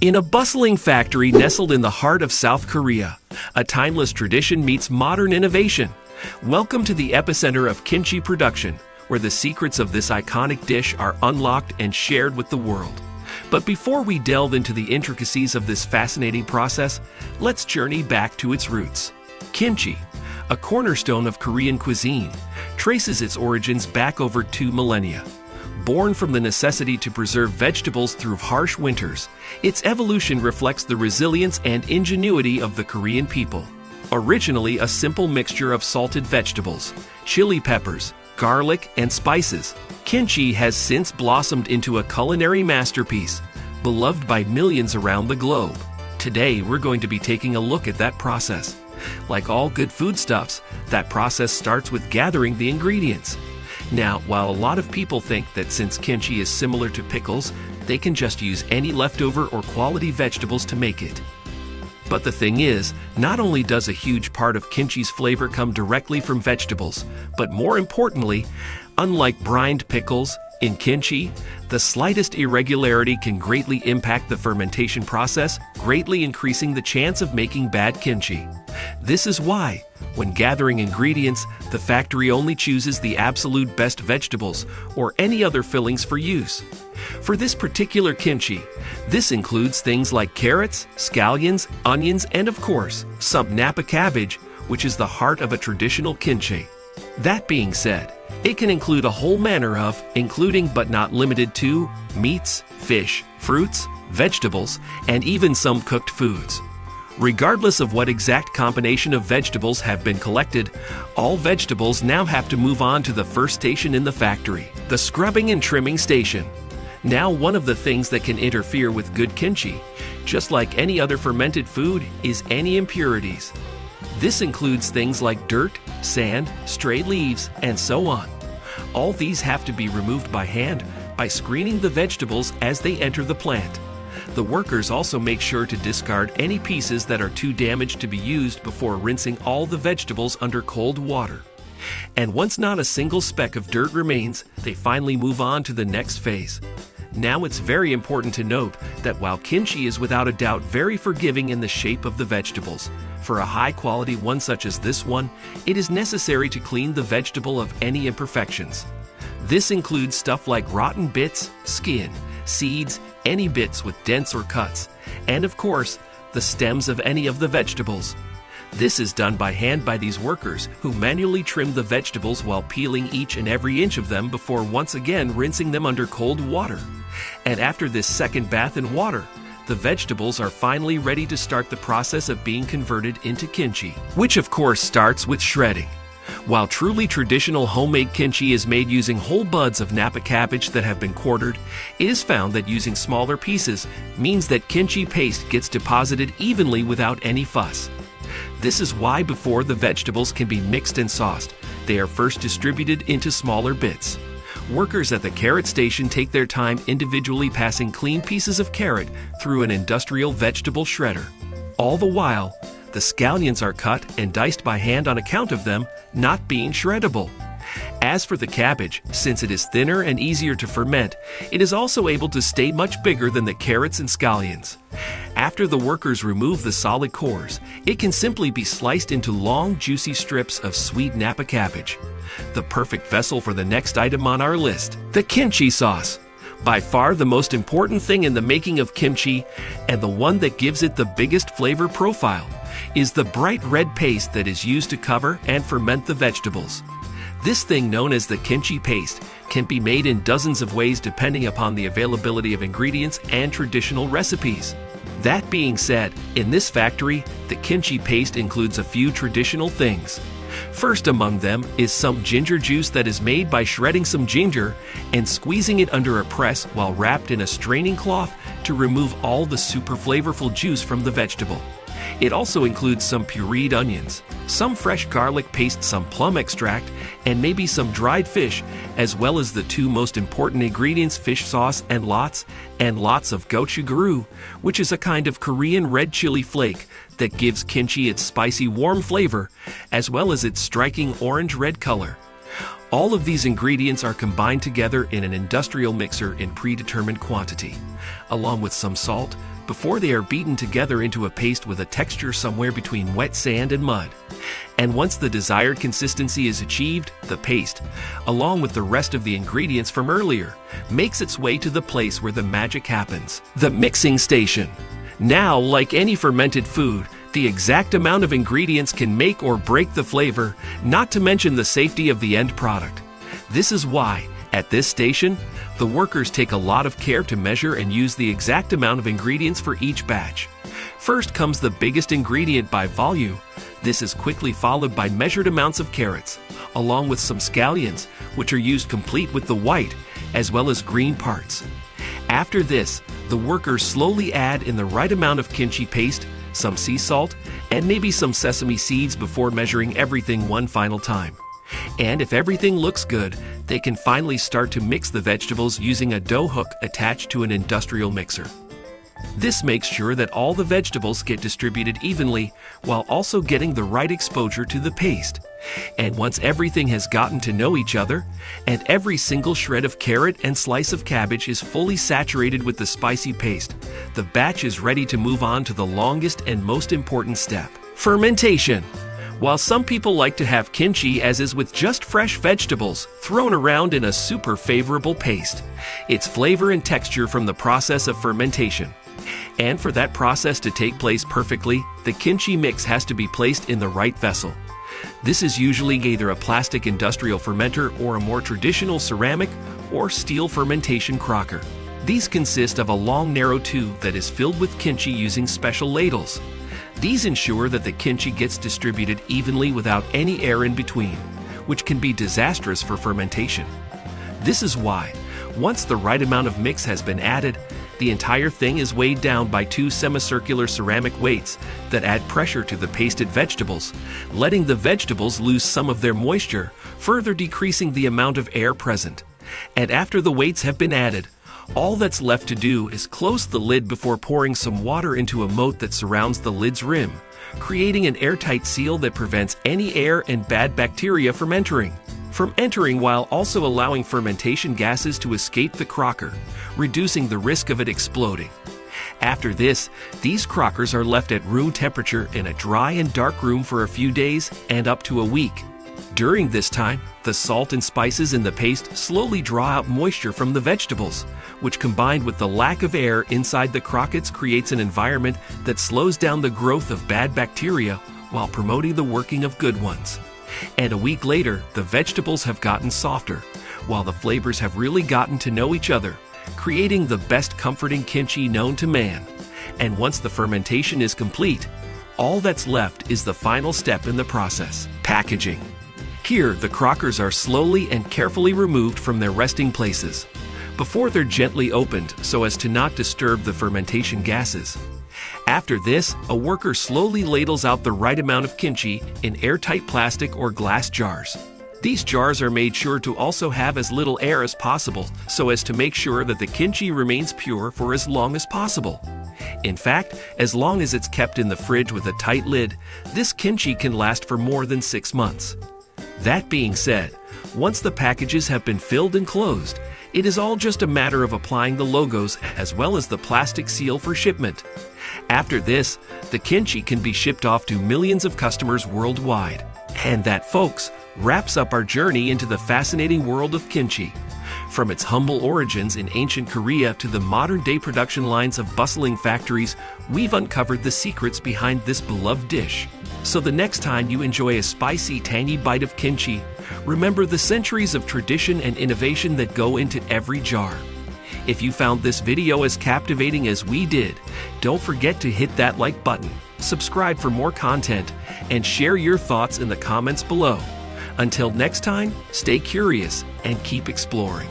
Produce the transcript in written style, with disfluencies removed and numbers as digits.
In a bustling factory nestled in the heart of South Korea, a timeless tradition meets modern innovation. Welcome to the epicenter of kimchi production, where the secrets of this iconic dish are unlocked and shared with the world. But before we delve into the intricacies of this fascinating process, let's journey back to its roots. Kimchi, a cornerstone of Korean cuisine, traces its origins back over 2 millennia. Born from the necessity to preserve vegetables through harsh winters, its evolution reflects the resilience and ingenuity of the Korean people. Originally a simple mixture of salted vegetables, chili peppers, garlic, and spices, kimchi has since blossomed into a culinary masterpiece, beloved by millions around the globe. Today, we're going to be taking a look at that process. Like all good foodstuffs, that process starts with gathering the ingredients. Now, while a lot of people think that since kimchi is similar to pickles, they can just use any leftover or quality vegetables to make it. But the thing is, not only does a huge part of kimchi's flavor come directly from vegetables, but more importantly, unlike brined pickles, in kimchi, the slightest irregularity can greatly impact the fermentation process, greatly increasing the chance of making bad kimchi. This is why, when gathering ingredients, the factory only chooses the absolute best vegetables or any other fillings for use. For this particular kimchi, this includes things like carrots, scallions, onions, and of course, some Napa cabbage, which is the heart of a traditional kimchi. That being said, it can include a whole manner of, including but not limited to, meats, fish, fruits, vegetables, and even some cooked foods. Regardless of what exact combination of vegetables have been collected, all vegetables now have to move on to the first station in the factory, the scrubbing and trimming station. Now, one of the things that can interfere with good kimchi, just like any other fermented food, is any impurities. This includes things like dirt, sand, stray leaves, and so on. All these have to be removed by hand by screening the vegetables as they enter the plant. The workers also make sure to discard any pieces that are too damaged to be used before rinsing all the vegetables under cold water. And once not a single speck of dirt remains, they finally move on to the next phase. Now it's very important to note that while kimchi is without a doubt very forgiving in the shape of the vegetables, for a high-quality one such as this one, it is necessary to clean the vegetable of any imperfections. This includes stuff like rotten bits, skin, seeds, any bits with dents or cuts, and of course, the stems of any of the vegetables. This is done by hand by these workers who manually trim the vegetables while peeling each and every inch of them before once again rinsing them under cold water. And after this second bath in water, the vegetables are finally ready to start the process of being converted into kimchi, which of course starts with shredding. While truly traditional homemade kimchi is made using whole buds of Napa cabbage that have been quartered, it is found that using smaller pieces means that kimchi paste gets deposited evenly without any fuss. This is why before the vegetables can be mixed and sauced, they are first distributed into smaller bits. Workers at the carrot station take their time individually passing clean pieces of carrot through an industrial vegetable shredder. All the while, the scallions are cut and diced by hand on account of them not being shreddable. As for the cabbage, since it is thinner and easier to ferment, it is also able to stay much bigger than the carrots and scallions. After the workers remove the solid cores, it can simply be sliced into long, juicy strips of sweet Napa cabbage. The perfect vessel for the next item on our list, the kimchi sauce. By far the most important thing in the making of kimchi, and the one that gives it the biggest flavor profile, is the bright red paste that is used to cover and ferment the vegetables. This thing known as the kimchi paste can be made in dozens of ways depending upon the availability of ingredients and traditional recipes. That being said, in this factory, the kimchi paste includes a few traditional things. First among them is some ginger juice that is made by shredding some ginger and squeezing it under a press while wrapped in a straining cloth to remove all the super flavorful juice from the vegetable. It also includes some pureed onions, some fresh garlic paste, some plum extract, and maybe some dried fish, as well as the 2 most important ingredients, fish sauce and lots of gochujang, which is a kind of Korean red chili flake that gives kimchi its spicy warm flavor, as well as its striking orange-red color. All of these ingredients are combined together in an industrial mixer in predetermined quantity, along with some salt, before they are beaten together into a paste with a texture somewhere between wet sand and mud. And once the desired consistency is achieved, the paste, along with the rest of the ingredients from earlier, makes its way to the place where the magic happens, the mixing station. Now, like any fermented food, the exact amount of ingredients can make or break the flavor, not to mention the safety of the end product. This is why, at this station, the workers take a lot of care to measure and use the exact amount of ingredients for each batch. First comes the biggest ingredient by volume. This is quickly followed by measured amounts of carrots, along with some scallions, which are used complete with the white, as well as green parts. After this, the workers slowly add in the right amount of kimchi paste, some sea salt, and maybe some sesame seeds before measuring everything one final time. And if everything looks good, they can finally start to mix the vegetables using a dough hook attached to an industrial mixer. This makes sure that all the vegetables get distributed evenly while also getting the right exposure to the paste. And once everything has gotten to know each other, and every single shred of carrot and slice of cabbage is fully saturated with the spicy paste, the batch is ready to move on to the longest and most important step, fermentation. While some people like to have kimchi, as is with just fresh vegetables, thrown around in a super favorable paste, its flavor and texture from the process of fermentation. And for that process to take place perfectly, the kimchi mix has to be placed in the right vessel. This is usually either a plastic industrial fermenter or a more traditional ceramic or steel fermentation crocker. These consist of a long narrow tube that is filled with kimchi using special ladles. These ensure that the kimchi gets distributed evenly without any air in between, which can be disastrous for fermentation. This is why, once the right amount of mix has been added, the entire thing is weighed down by two semicircular ceramic weights that add pressure to the pasted vegetables, letting the vegetables lose some of their moisture, further decreasing the amount of air present. And after the weights have been added, all that's left to do is close the lid before pouring some water into a moat that surrounds the lid's rim, creating an airtight seal that prevents any air and bad bacteria from entering, while also allowing fermentation gases to escape the crocker, reducing the risk of it exploding. After this, these crockers are left at room temperature in a dry and dark room for a few days and up to a week. During this time, the salt and spices in the paste slowly draw out moisture from the vegetables, which combined with the lack of air inside the crockets creates an environment that slows down the growth of bad bacteria while promoting the working of good ones. And a week later, the vegetables have gotten softer, while the flavors have really gotten to know each other, creating the best comforting kimchi known to man. And once the fermentation is complete, all that's left is the final step in the process, packaging. Here, the crockers are slowly and carefully removed from their resting places, before they're gently opened so as to not disturb the fermentation gases. After this, a worker slowly ladles out the right amount of kimchi in airtight plastic or glass jars. These jars are made sure to also have as little air as possible so as to make sure that the kimchi remains pure for as long as possible. In fact, as long as it's kept in the fridge with a tight lid, this kimchi can last for more than 6 months. That being said, once the packages have been filled and closed, it is all just a matter of applying the logos as well as the plastic seal for shipment. After this, the kimchi can be shipped off to millions of customers worldwide. And that, folks, wraps up our journey into the fascinating world of kimchi. From its humble origins in ancient Korea to the modern-day production lines of bustling factories, we've uncovered the secrets behind this beloved dish. So the next time you enjoy a spicy, tangy bite of kimchi, remember the centuries of tradition and innovation that go into every jar. If you found this video as captivating as we did, don't forget to hit that like button, subscribe for more content, and share your thoughts in the comments below. Until next time, stay curious and keep exploring.